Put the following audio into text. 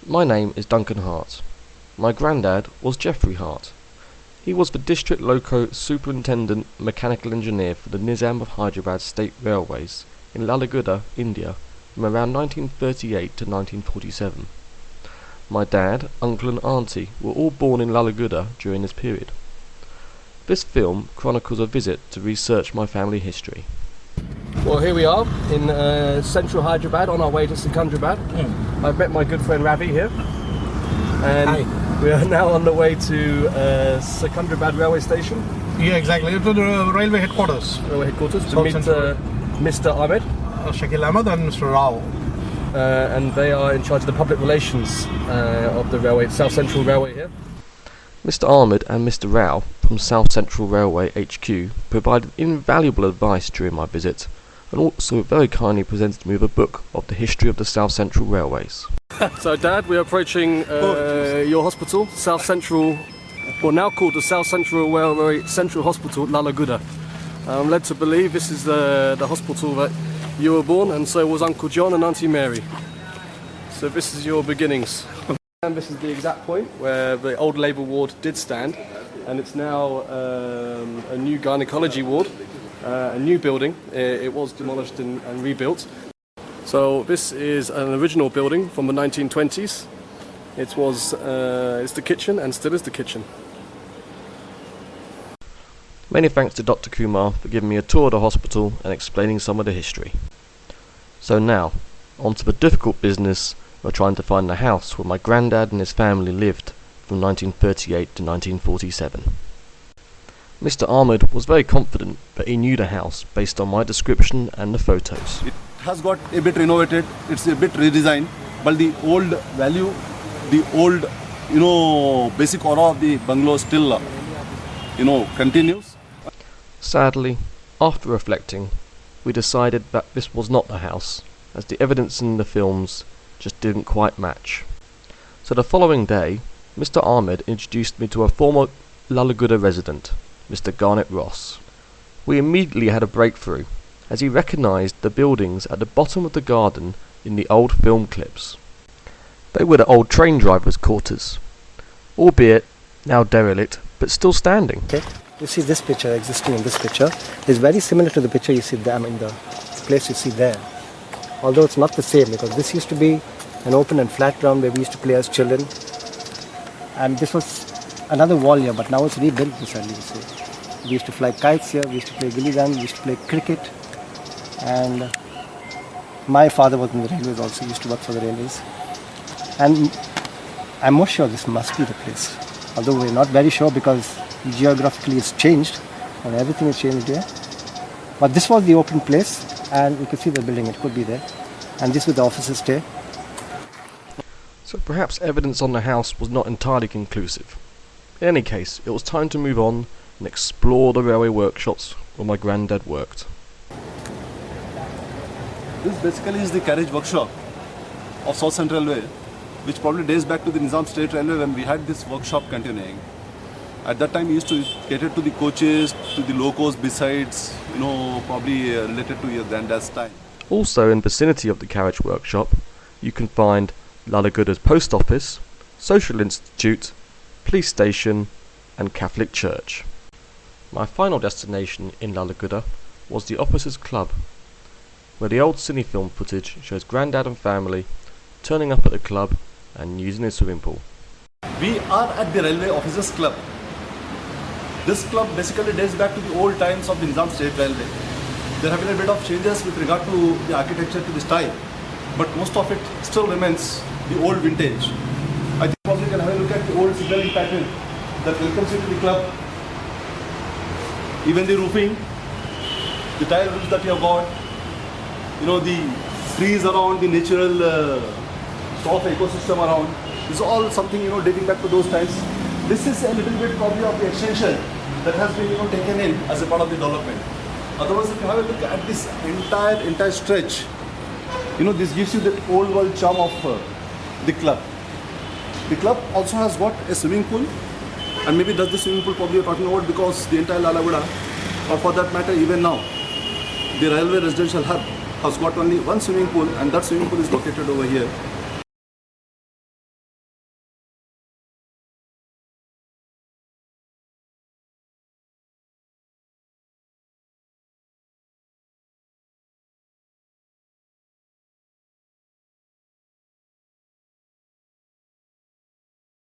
My name is Duncan Hart. My granddad was Geoffrey Hart. He was the District Loco Superintendent Mechanical Engineer for the Nizam of Hyderabad State Railways in Lallaguda, India, from around 1938 to 1947. My dad, uncle and auntie were all born in Lallaguda during this period. This film chronicles a visit to research my family history. Well, here we are in central Hyderabad on our way to Secunderabad. I've met my good friend Ravi here, and hi. We are now on the way to Secunderabad railway station. Yeah, exactly. To the railway headquarters. Railway headquarters to meet Mr. Ahmed, Shakil Ahmed, and Mr. Rao. And they are in charge of the public relations of the railway, South Central Railway here. Mr. Ahmed and Mr. Rao from South Central Railway HQ provided invaluable advice during my visit, and also very kindly presented me with a book of the history of the South Central Railways. So Dad, we're approaching your hospital, South Central, well now called the South Central Railway Central Hospital, Lallaguda. I'm led to believe this is the hospital that you were born, and so was Uncle John and Auntie Mary. So this is your beginnings. And this is the exact point where the old Labour ward did stand, and it's now a new gynecology ward, a new building. It was demolished and rebuilt. So this is an original building from the 1920s. It's the kitchen and still is the kitchen. Many thanks to Dr. Kumar for giving me a tour of the hospital and explaining some of the history. So now, on to the difficult business of trying to find the house where my granddad and his family lived from 1938 to 1947. Mr. Ahmed was very confident that he knew the house based on my description and the photos. It has got a bit renovated, it's a bit redesigned, but the old value, the old, basic aura of the bungalow still, continues. Sadly, after reflecting, we decided that this was not the house, as the evidence in the films just didn't quite match. So the following day, Mr. Ahmed introduced me to a former Lallaguda resident, Mr. Garnet Ross. We immediately had a breakthrough, as he recognised the buildings at the bottom of the garden in the old film clips. They were the old train drivers' quarters, albeit now derelict, but still standing. Okay. You see this picture existing in this picture is very similar to the picture you see there, in the place you see there. Although it's not the same, because this used to be an open and flat ground where we used to play as children. And this was another wall here, but now it's rebuilt beside you see. We used to fly kites here, we used to play gilli dand, we used to play cricket. And my father was in the railways also, he used to work for the railways. And I'm most sure this must be the place. Although we're not very sure because geographically it's changed and everything has changed here. But this was the open place, and you could see the building, it could be there. And this was the officers' stay. So perhaps evidence on the house was not entirely conclusive. In any case, it was time to move on and explore the railway workshops where my granddad worked. This basically is the carriage workshop of South Central Railway, which probably dates back to the Nizam State Railway when we had this workshop continuing. At that time we used to cater to the coaches, to the locos besides, probably related to your granddad's time. Also in vicinity of the carriage workshop, you can find Lallaguda's post office, social institute, police station and Catholic church. My final destination in Lallaguda was the Officers' Club, where the old cine film footage shows Granddad and family turning up at the club and using a swimming pool. We are at the Railway Officers' Club. This club basically dates back to the old times of the Nizam State Railway. There have been a bit of changes with regard to the architecture, to the style, but most of it still remains the old vintage. I think probably you can have a look at the old signalling pattern that welcomes you to the club. Even the roofing, the tile roofs that you have got, the trees around, the natural soft ecosystem around. This is all something dating back to those times. This is a little bit probably of the extension that has been taken in as a part of the development. Otherwise, if you have a look at this entire stretch, this gives you the old world charm of the club. The club also has got a swimming pool, and maybe that's the swimming pool probably you're talking about, because the entire Lallaguda, or for that matter even now, the railway residential hub has got only one swimming pool, and that swimming pool is located over here.